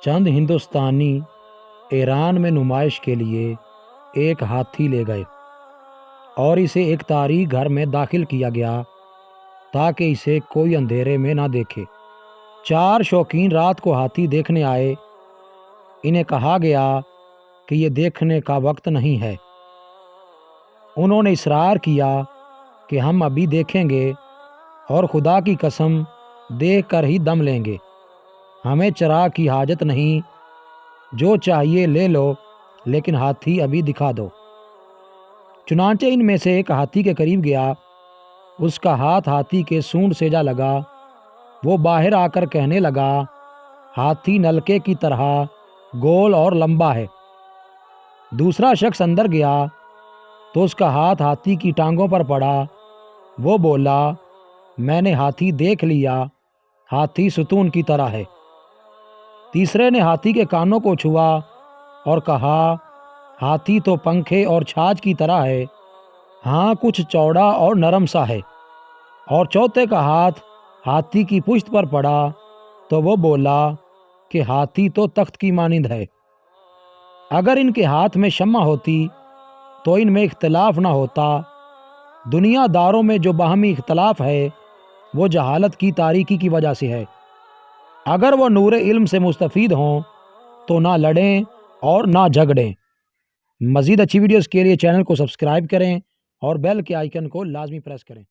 چند ہندوستانی ایران میں نمائش کے لیے ایک ہاتھی لے گئے اور اسے ایک تاریک گھر میں داخل کیا گیا تاکہ اسے کوئی اندھیرے میں نہ دیکھے۔ 4 شوقین رات کو ہاتھی دیکھنے آئے۔ انہیں کہا گیا کہ یہ دیکھنے کا وقت نہیں ہے۔ انہوں نے اصرار کیا کہ ہم ابھی دیکھیں گے اور خدا کی قسم دیکھ کر ہی دم لیں گے، ہمیں چراغ کی حاجت نہیں، جو چاہیے لے لو لیکن ہاتھی ابھی دکھا دو۔ چنانچہ ان میں سے ایک ہاتھی کے قریب گیا، اس کا ہاتھ ہاتھی کے سونڈ سے جا لگا۔ وہ باہر آ کر کہنے لگا، ہاتھی نلکے کی طرح گول اور لمبا ہے۔ دوسرا شخص اندر گیا تو اس کا ہاتھ ہاتھی کی ٹانگوں پر پڑا۔ وہ بولا، میں نے ہاتھی دیکھ لیا، ہاتھی ستون کی طرح ہے۔ تیسرے نے ہاتھی کے کانوں کو چھوا اور کہا، ہاتھی تو پنکھے اور چھاچ کی طرح ہے، ہاں کچھ چوڑا اور نرم سا ہے۔ اور چوتھے کا ہاتھ ہاتھی کی پشت پر پڑا تو وہ بولا کہ ہاتھی تو تخت کی مانند ہے۔ اگر ان کے ہاتھ میں شمع ہوتی تو ان میں اختلاف نہ ہوتا۔ دنیا داروں میں جو باہمی اختلاف ہے وہ جہالت کی تاریکی کی وجہ سے ہے۔ اگر وہ نور علم سے مستفید ہوں تو نہ لڑیں اور نہ جھگڑیں۔ مزید اچھی ویڈیوز کے لیے چینل کو سبسکرائب کریں اور بیل کے آئیکن کو لازمی پریس کریں۔